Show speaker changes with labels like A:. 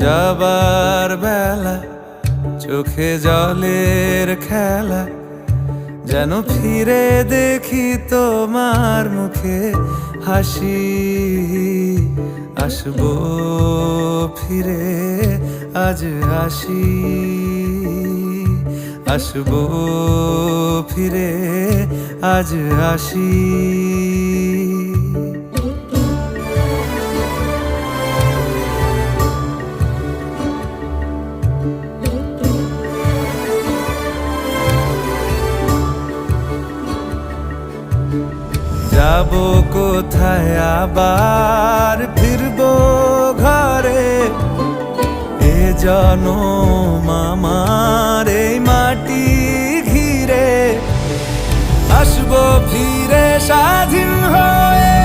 A: যাবার বেলা চোখে জলের খেলা, যেন ফিরে দেখি তোমার মুখে হাসি। আসবো ফিরে আজ আসি, আসবো ফিরে আজ আসি। যাবো কোথায় আবার ফিরবো ঘরে, এ জনম আমার এই মাটি ঘিরে। আসবো ফিরে স্বাধীন হয়ে